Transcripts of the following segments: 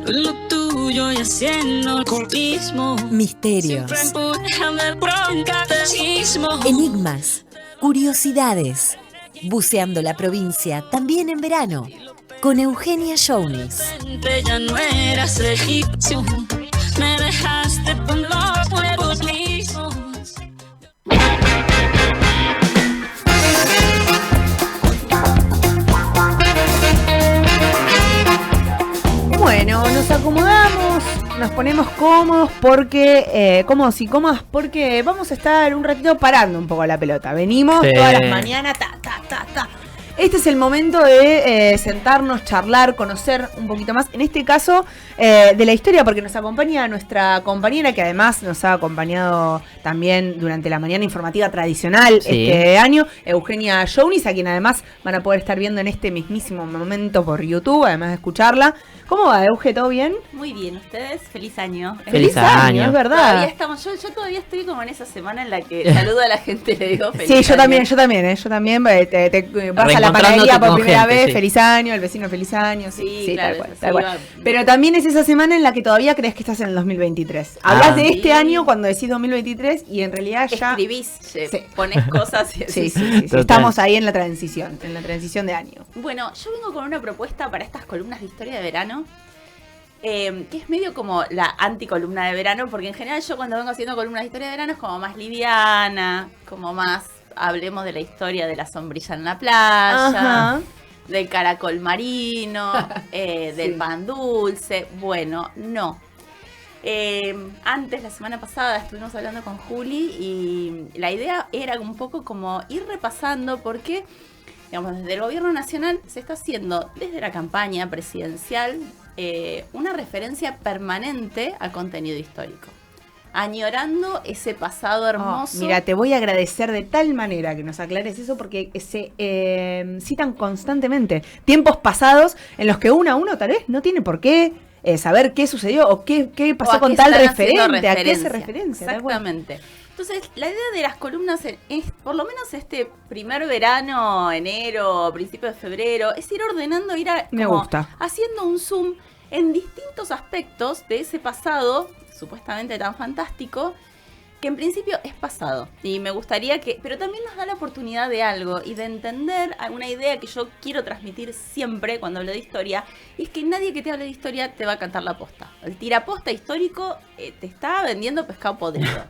lo tuyo y haciendo alcoholismo. Misterios, enigmas, curiosidades. Buceando la provincia también en verano. Con Eugenia Jounis. Ya no eras egipcio, me dejaste con los huevos lisos. Bueno, nos acomodamos, nos ponemos cómodos porque cómodas porque vamos a estar un ratito parando un poco la pelota. Venimos todas las mañanas, ta. Este es el momento de sentarnos, charlar, conocer un poquito más, en este caso, de la historia, porque nos acompaña nuestra compañera, que además nos ha acompañado también durante la mañana informativa tradicional este año, Eugenia Jounis, a quien además van a poder estar viendo en este mismísimo momento por YouTube, además de escucharla. ¿Cómo va, Euge? ¿Todo bien? Muy bien, ¿ustedes? Feliz año. Feliz año, es verdad. Todavía estamos, yo todavía estoy como en esa semana en la que saludo a la gente y le digo feliz año. Sí, yo también, te vas a la panadería por primera vez, sí. Feliz año, el vecino feliz año, sí, claro, tal cual. Pero también es esa semana en la que todavía crees que estás en el 2023. Hablas de este año cuando decís 2023 y en realidad ya... Escribís, pones cosas y sí. Estamos ahí en la transición de año. Bueno, yo vengo con una propuesta para estas columnas de historia de verano, que es medio como la anticolumna de verano, porque en general yo cuando vengo haciendo columnas de historia de verano es como más liviana, como más hablemos de la historia de la sombrilla en la playa, Ajá. del caracol marino, del pan dulce. Bueno, no. Antes, la semana pasada, estuvimos hablando con Juli y la idea era un poco como ir repasando porque, digamos, desde el gobierno nacional se está haciendo desde la campaña presidencial una referencia permanente al contenido histórico, añorando ese pasado hermoso. Mira, te voy a agradecer de tal manera que nos aclares eso porque se citan constantemente tiempos pasados en los que uno a uno tal vez no tiene por qué saber qué sucedió o qué pasó con tal referente, a qué se referencia. Exactamente. Entonces, la idea de las columnas es, por lo menos este primer verano, enero, principio de febrero, es ir ordenando, Me gusta. haciendo un zoom en distintos aspectos de ese pasado supuestamente tan fantástico, que en principio es pasado. Y me gustaría pero también nos da la oportunidad de algo y de entender alguna idea que yo quiero transmitir siempre cuando hablo de historia, y es que nadie que te hable de historia te va a cantar la posta. El tiraposta histórico te está vendiendo pescado podrido.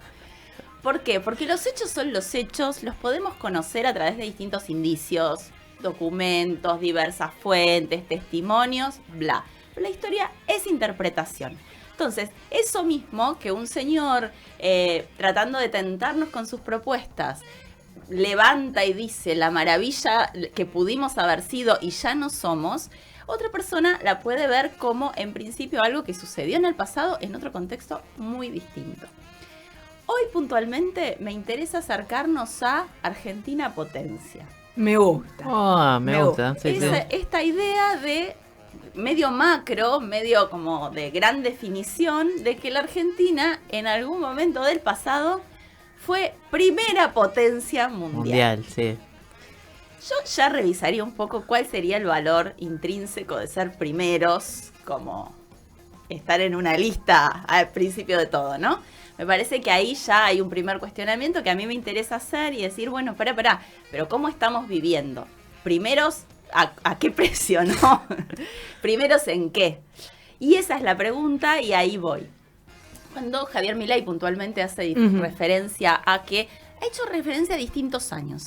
¿Por qué? Porque los hechos son los hechos, los podemos conocer a través de distintos indicios, documentos, diversas fuentes, testimonios, bla. Pero la historia es interpretación. Entonces, eso mismo que un señor tratando de tentarnos con sus propuestas levanta y dice la maravilla que pudimos haber sido y ya no somos, otra persona la puede ver como en principio algo que sucedió en el pasado en otro contexto muy distinto. Hoy puntualmente me interesa acercarnos a Argentina potencia. Me gusta. Me gusta. Sí. Esta idea de medio macro, medio como de gran definición, de que la Argentina en algún momento del pasado fue primera potencia mundial. Sí. Yo ya revisaría un poco cuál sería el valor intrínseco de ser primeros, como estar en una lista al principio de todo, ¿no? Me parece que ahí ya hay un primer cuestionamiento que a mí me interesa hacer y decir, bueno, pará, pero ¿cómo estamos viviendo? Primeros, ¿a qué precio, no? ¿Primeros en qué? Y esa es la pregunta y ahí voy. Cuando Javier Milei puntualmente hace referencia a que ha hecho referencia a distintos años,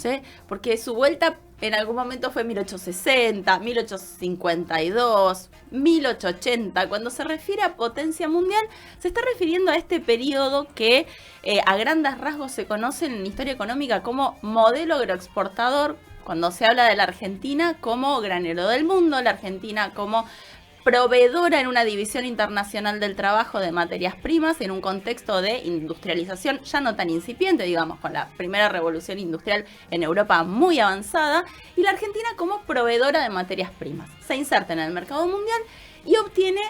porque su vuelta en algún momento fue 1860, 1852, 1880. Cuando se refiere a potencia mundial, se está refiriendo a este periodo que a grandes rasgos se conoce en historia económica como modelo agroexportador, cuando se habla de la Argentina como granero del mundo, la Argentina como proveedora en una división internacional del trabajo de materias primas en un contexto de industrialización ya no tan incipiente, digamos, con la primera revolución industrial en Europa muy avanzada, y la Argentina como proveedora de materias primas. Se inserta en el mercado mundial y obtiene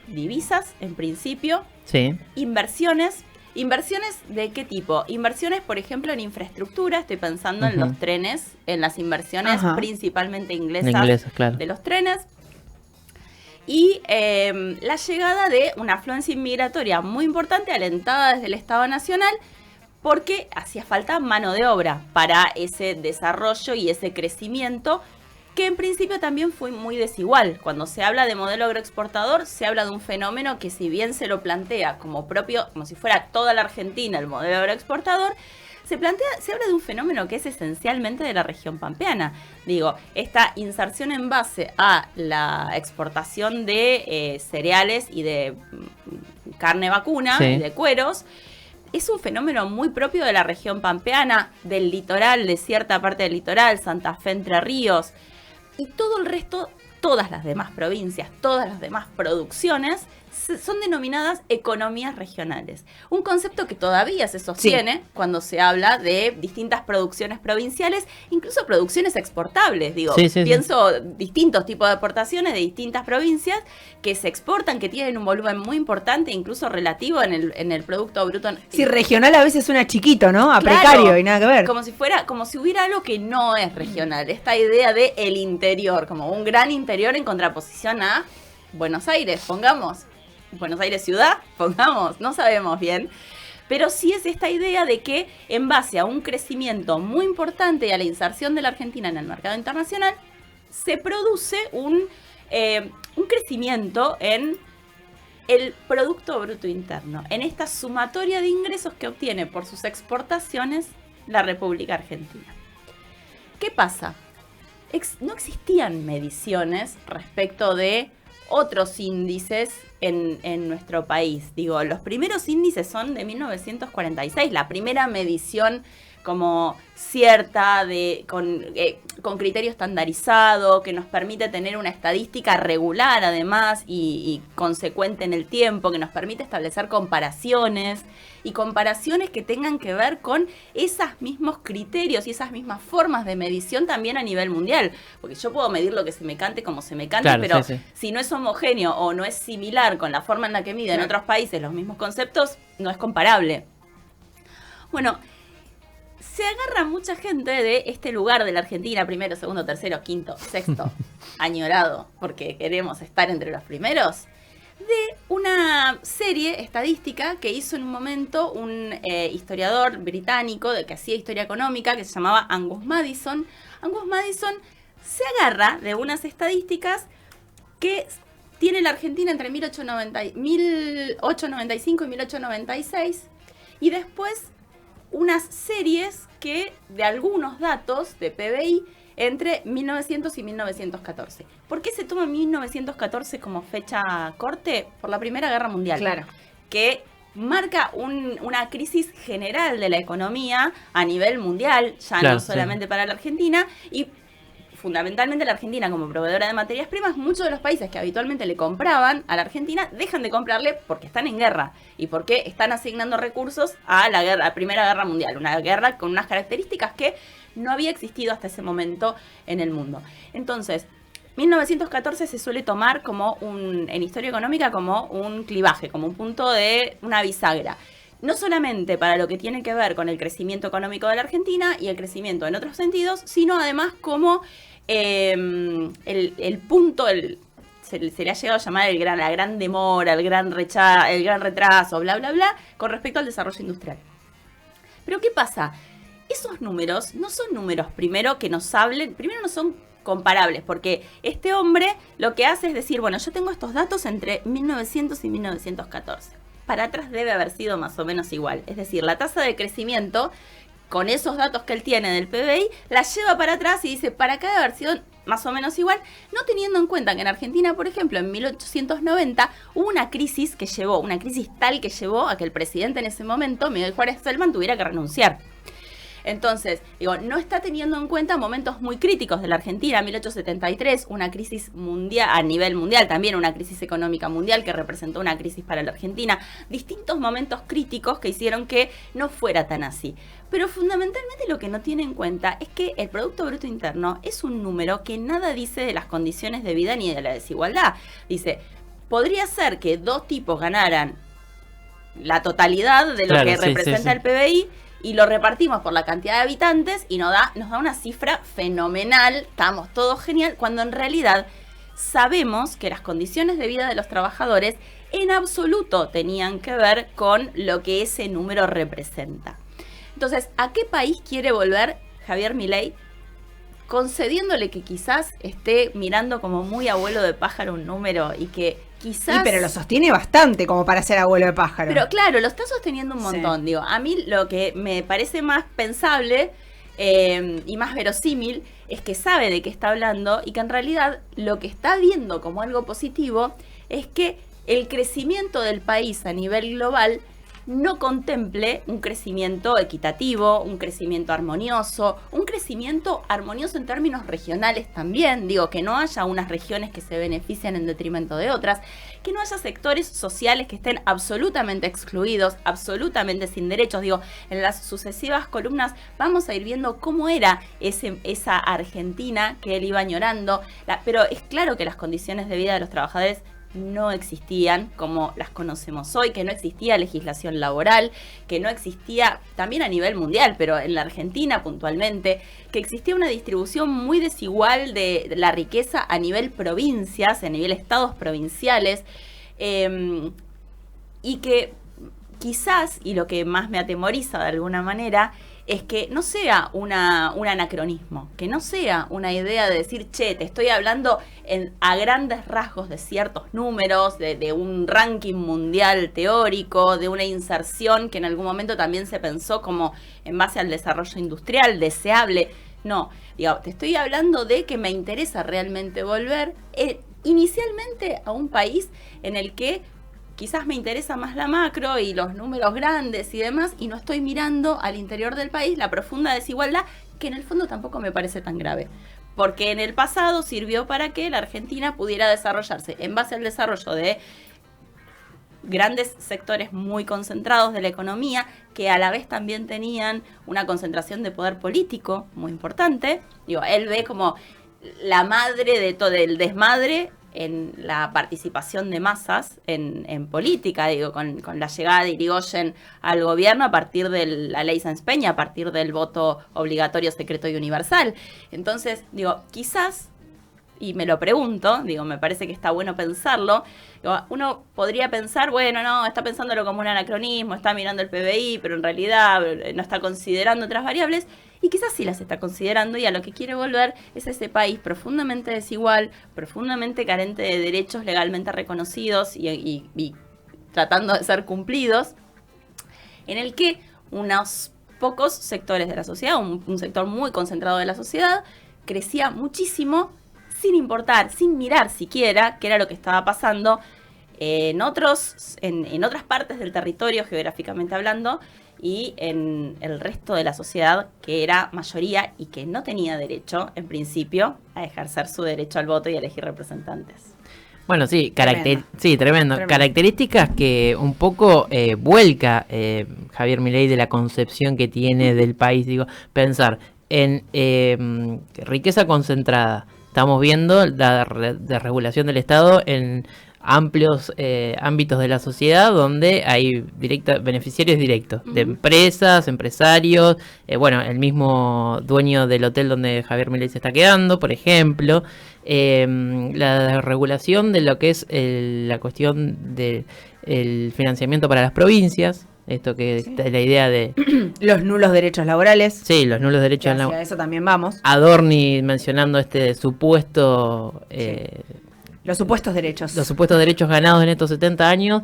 divisas, en principio, Sí. inversiones. ¿Inversiones de qué tipo? Inversiones, por ejemplo, en infraestructura. Estoy pensando en los trenes, en las inversiones principalmente inglesas Claro. de los trenes. y la llegada de una afluencia inmigratoria muy importante, alentada desde el Estado Nacional, porque hacía falta mano de obra para ese desarrollo y ese crecimiento, que en principio también fue muy desigual. Cuando se habla de modelo agroexportador, se habla de un fenómeno que, si bien se lo plantea como propio, como si fuera toda la Argentina el modelo agroexportador, se habla de un fenómeno que es esencialmente de la región pampeana. Digo, esta inserción en base a la exportación de cereales y de carne vacuna, y de cueros, es un fenómeno muy propio de la región pampeana, del litoral, de cierta parte del litoral, Santa Fe, Entre Ríos, y todo el resto, todas las demás provincias, todas las demás producciones, son denominadas economías regionales. Un concepto que todavía se sostiene cuando se habla de distintas producciones provinciales, incluso producciones exportables. Digo, pienso distintos tipos de exportaciones de distintas provincias que se exportan, que tienen un volumen muy importante, incluso relativo en el Producto Bruto. Sí, regional a veces suena chiquito, ¿no? A precario y nada que ver. Como si hubiera algo que no es regional. Esta idea de el interior, como un gran interior en contraposición a Buenos Aires, pongamos. Buenos Aires ciudad, pongamos, no sabemos bien, pero sí es esta idea de que en base a un crecimiento muy importante y a la inserción de la Argentina en el mercado internacional, se produce un crecimiento en el Producto Bruto Interno, en esta sumatoria de ingresos que obtiene por sus exportaciones la República Argentina. ¿Qué pasa? No existían mediciones respecto de otros índices en nuestro país. Digo, los primeros índices son de 1946, la primera medición como cierta, con criterio estandarizado, que nos permite tener una estadística regular además y consecuente en el tiempo, que nos permite establecer comparaciones que tengan que ver con esos mismos criterios y esas mismas formas de medición también a nivel mundial. Porque yo puedo medir lo que se me cante como se me cante, pero si no es homogéneo o no es similar con la forma en la que miden otros países los mismos conceptos, no es comparable. Bueno, se agarra mucha gente de este lugar de la Argentina, primero, segundo, tercero, quinto, sexto, añorado, porque queremos estar entre los primeros, de una serie estadística que hizo en un momento un historiador británico que hacía historia económica, que se llamaba Angus Maddison. Angus Maddison se agarra de unas estadísticas que tiene la Argentina entre 1895 y 1896, y después unas series de algunos datos de PBI entre 1900 y 1914. ¿Por qué se toma 1914 como fecha corte? Por la Primera Guerra Mundial. Claro. Que marca una crisis general de la economía a nivel mundial, ya no solamente para la Argentina, y fundamentalmente la Argentina como proveedora de materias primas. Muchos de los países que habitualmente le compraban a la Argentina dejan de comprarle porque están en guerra y porque están asignando recursos a la Primera Guerra Mundial, una guerra con unas características que no había existido hasta ese momento en el mundo. Entonces, 1914 se suele tomar en historia económica como un clivaje, como un punto de una bisagra. No solamente para lo que tiene que ver con el crecimiento económico de la Argentina y el crecimiento en otros sentidos, sino además como el punto, se le ha llegado a llamar la gran demora, el gran retraso, bla, bla, bla, con respecto al desarrollo industrial. Pero ¿qué pasa? Esos números no son números, primero no son comparables, porque este hombre lo que hace es decir, bueno, yo tengo estos datos entre 1900 y 1914. Para atrás debe haber sido más o menos igual. Es decir, la tasa de crecimiento, con esos datos que él tiene del PBI, la lleva para atrás y dice, para acá debe haber sido más o menos igual, no teniendo en cuenta que en Argentina, por ejemplo, en 1890 hubo una crisis tal que llevó a que el presidente en ese momento, Miguel Juárez Felman, tuviera que renunciar. Entonces, no está teniendo en cuenta momentos muy críticos de la Argentina. 1873, una crisis mundial, a nivel mundial también, una crisis económica mundial que representó una crisis para la Argentina. Distintos momentos críticos que hicieron que no fuera tan así. Pero fundamentalmente lo que no tiene en cuenta es que el Producto Bruto Interno es un número que nada dice de las condiciones de vida ni de la desigualdad. Dice, podría ser que dos tipos ganaran la totalidad de lo que representa el PBI, y lo repartimos por la cantidad de habitantes y nos da una cifra fenomenal, estamos todos genial, cuando en realidad sabemos que las condiciones de vida de los trabajadores en absoluto tenían que ver con lo que ese número representa. Entonces, ¿a qué país quiere volver Javier Milei? Concediéndole que quizás esté mirando como muy abuelo de pájaro un número y que quizás... Sí, pero lo sostiene bastante como para ser abuelo de pájaro. Pero claro, lo está sosteniendo un montón. Sí. Digo, a mí lo que me parece más pensable y más verosímil es que sabe de qué está hablando y que en realidad lo que está viendo como algo positivo es que el crecimiento del país a nivel global no contemple un crecimiento equitativo, un crecimiento armonioso en términos regionales también, digo, que no haya unas regiones que se benefician en detrimento de otras, que no haya sectores sociales que estén absolutamente excluidos, absolutamente sin derechos, digo, en las sucesivas columnas vamos a ir viendo cómo era esa Argentina que él iba añorando, pero es claro que las condiciones de vida de los trabajadores no existían como las conocemos hoy, que no existía legislación laboral, que no existía también a nivel mundial, pero en la Argentina puntualmente, que existía una distribución muy desigual de la riqueza a nivel provincias, a nivel estados provinciales, y que quizás, y lo que más me atemoriza de alguna manera, es que no sea un anacronismo, que no sea una idea de decir, che, te estoy hablando a grandes rasgos de ciertos números, de un ranking mundial teórico, de una inserción que en algún momento también se pensó como en base al desarrollo industrial, deseable. No, digo, te estoy hablando de que me interesa realmente volver inicialmente a un país en el que quizás me interesa más la macro y los números grandes y demás, y no estoy mirando al interior del país la profunda desigualdad, que en el fondo tampoco me parece tan grave. Porque en el pasado sirvió para que la Argentina pudiera desarrollarse en base al desarrollo de grandes sectores muy concentrados de la economía, que a la vez también tenían una concentración de poder político muy importante. Digo, él ve como la madre de todo el desmadre en la participación de masas en política, digo, con la llegada de Irigoyen al gobierno a partir de la ley Sáenz Peña, a partir del voto obligatorio, secreto y universal. Entonces, digo, quizás, y me lo pregunto, digo, me parece que está bueno pensarlo, digo, uno podría pensar, bueno, no, está pensándolo como un anacronismo, está mirando el PBI, pero en realidad no está considerando otras variables, y quizás sí las está considerando, y a lo que quiere volver es ese país profundamente desigual, profundamente carente de derechos legalmente reconocidos y tratando de ser cumplidos, en el que unos pocos sectores de la sociedad, un sector muy concentrado de la sociedad, crecía muchísimo sin importar, sin mirar siquiera qué era lo que estaba pasando en otras partes del territorio, geográficamente hablando, y en el resto de la sociedad, que era mayoría y que no tenía derecho, en principio, a ejercer su derecho al voto y a elegir representantes. Bueno, sí, tremendo. Características que un poco vuelca Javier Milei de la concepción que tiene del país. Digo, pensar en riqueza concentrada. Estamos viendo la desregulación del Estado en amplios ámbitos de la sociedad donde hay beneficiarios directos, de empresas, empresarios, el mismo dueño del hotel donde Javier Milei se está quedando, por ejemplo, la regulación de lo que es la cuestión del financiamiento para las provincias. Esto que es la idea de... Los nulos derechos laborales. Sí, los nulos derechos laborales. Hacia eso también vamos. Adorni mencionando este supuesto... Los supuestos derechos. Los supuestos derechos ganados en estos 70 años.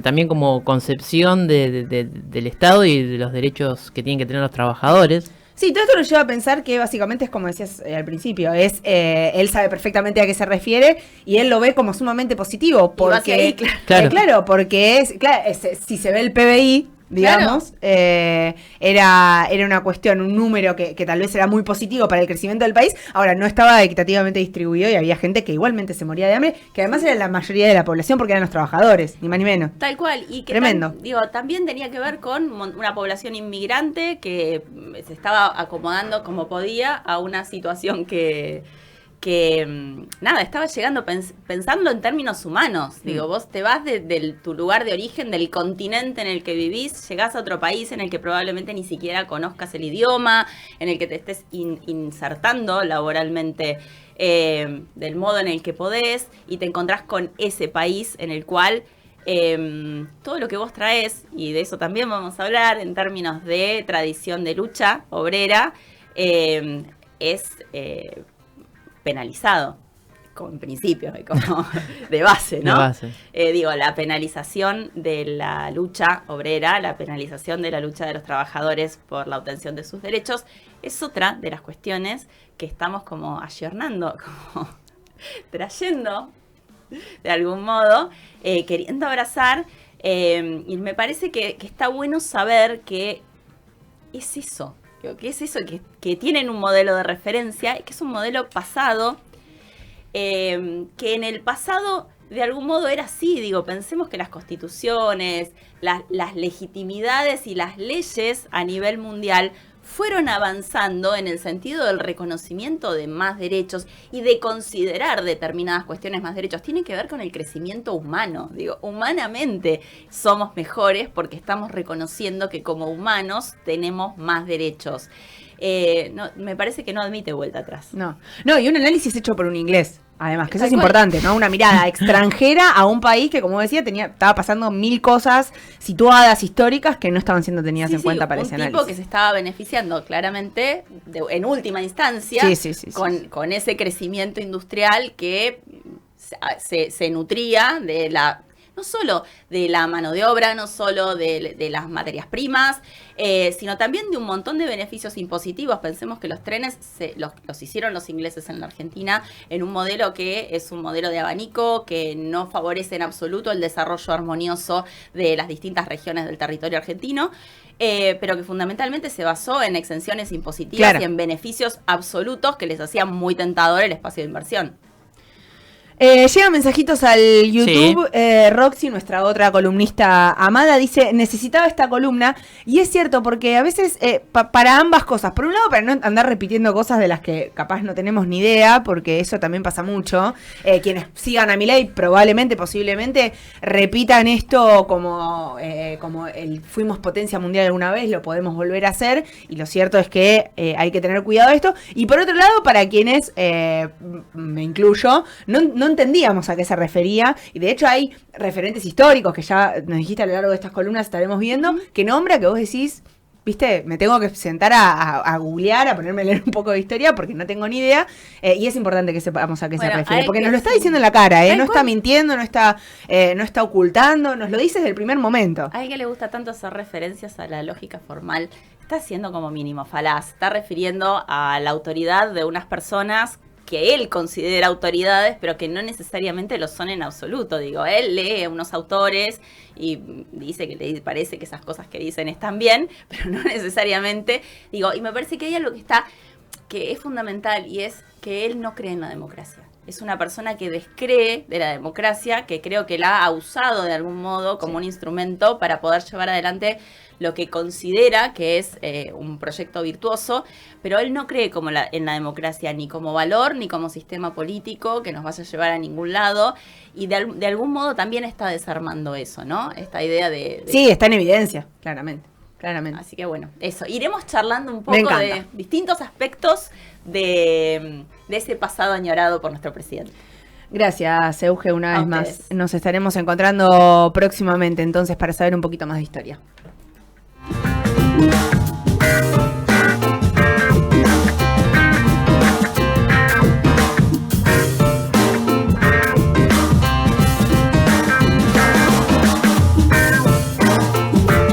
También como concepción del Estado y de los derechos que tienen que tener los trabajadores. Sí, todo esto nos lleva a pensar que básicamente es como decías al principio, él sabe perfectamente a qué se refiere y él lo ve como sumamente positivo, porque ahí, porque si se ve el PBI, digamos, era una cuestión, un número que tal vez era muy positivo para el crecimiento del país. Ahora, no estaba equitativamente distribuido y había gente que igualmente se moría de hambre, que además era la mayoría de la población porque eran los trabajadores, ni más ni menos. Tal cual, y que tremendo. También tenía que ver con una población inmigrante que se estaba acomodando como podía a una situación que nada, estaba llegando pensando en términos humanos. Digo, vos te vas de tu lugar de origen, del continente en el que vivís, llegás a otro país en el que probablemente ni siquiera conozcas el idioma, en el que te estés insertando laboralmente del modo en el que podés, y te encontrás con ese país en el cual todo lo que vos traes, y de eso también vamos a hablar en términos de tradición de lucha obrera, es penalizado, como en principio, como de base, ¿no? De base. Digo, la penalización de la lucha obrera, la penalización de la lucha de los trabajadores por la obtención de sus derechos, es otra de las cuestiones que estamos como ayornando, como trayendo de algún modo, queriendo abrazar, y me parece que está bueno saber que es eso. ¿Qué es eso? Que tienen un modelo de referencia, que es un modelo pasado, que en el pasado de algún modo era así. Digo, pensemos que las constituciones, las legitimidades y las leyes a nivel mundial fueron avanzando en el sentido del reconocimiento de más derechos y de considerar determinadas cuestiones más derechos. Tiene que ver con el crecimiento humano. Digo, humanamente somos mejores porque estamos reconociendo que como humanos tenemos más derechos. No, me parece que no admite vuelta atrás. No, y un análisis hecho por un inglés. Además, que eso es importante, ¿no? Una mirada extranjera a un país que, como decía, estaba pasando 1000 cosas situadas, históricas, que no estaban siendo tenidas en cuenta para ese análisis. Un tipo que se estaba beneficiando claramente, en última instancia, con ese crecimiento industrial que se nutría de no solo de la mano de obra, no solo de las materias primas, sino también de un montón de beneficios impositivos. Pensemos que los trenes los hicieron los ingleses en la Argentina en un modelo que es un modelo de abanico, que no favorece en absoluto el desarrollo armonioso de las distintas regiones del territorio argentino, pero que fundamentalmente se basó en exenciones impositivas y en beneficios absolutos que les hacían muy tentador el espacio de inversión. Llegan mensajitos al YouTube. Sí. Roxy, nuestra otra columnista amada, dice: necesitaba esta columna. Y es cierto, porque a veces para ambas cosas. Por un lado, para no andar repitiendo cosas de las que capaz no tenemos ni idea, porque eso también pasa mucho. Quienes sigan a Milei probablemente, posiblemente, repitan esto como el fuimos potencia mundial alguna vez, lo podemos volver a hacer. Y lo cierto es que hay que tener cuidado de esto. Y por otro lado, para quienes, me incluyo, no entendíamos a qué se refería, y de hecho hay referentes históricos que ya nos dijiste a lo largo de estas columnas estaremos viendo, que nombra, que vos decís, viste, me tengo que sentar a googlear, a ponerme a leer un poco de historia porque no tengo ni idea, y es importante que sepamos a qué se refiere, porque nos lo está diciendo en la cara, no está mintiendo, no está ocultando, nos lo dice desde el primer momento. A alguien que le gusta tanto hacer referencias a la lógica formal, está siendo como mínimo falaz, está refiriendo a la autoridad de unas personas que él considera autoridades, pero que no necesariamente lo son en absoluto. Digo, él lee a unos autores y dice que le parece que esas cosas que dicen están bien, pero no necesariamente. Digo, y me parece que hay algo que es fundamental, y es que él no cree en la democracia. Es una persona que descree de la democracia, que creo que la ha usado de algún modo como un instrumento para poder llevar adelante lo que considera que es un proyecto virtuoso, pero él no cree en la democracia ni como valor, ni como sistema político que nos vaya a llevar a ningún lado, y de algún modo también está desarmando eso, ¿no? Esta idea de... Sí, está en evidencia, claramente. Así que bueno, eso. Iremos charlando un poco de distintos aspectos de ese pasado añorado por nuestro presidente. Gracias, Euge, una vez más. Nos estaremos encontrando próximamente, entonces, para saber un poquito más de historia.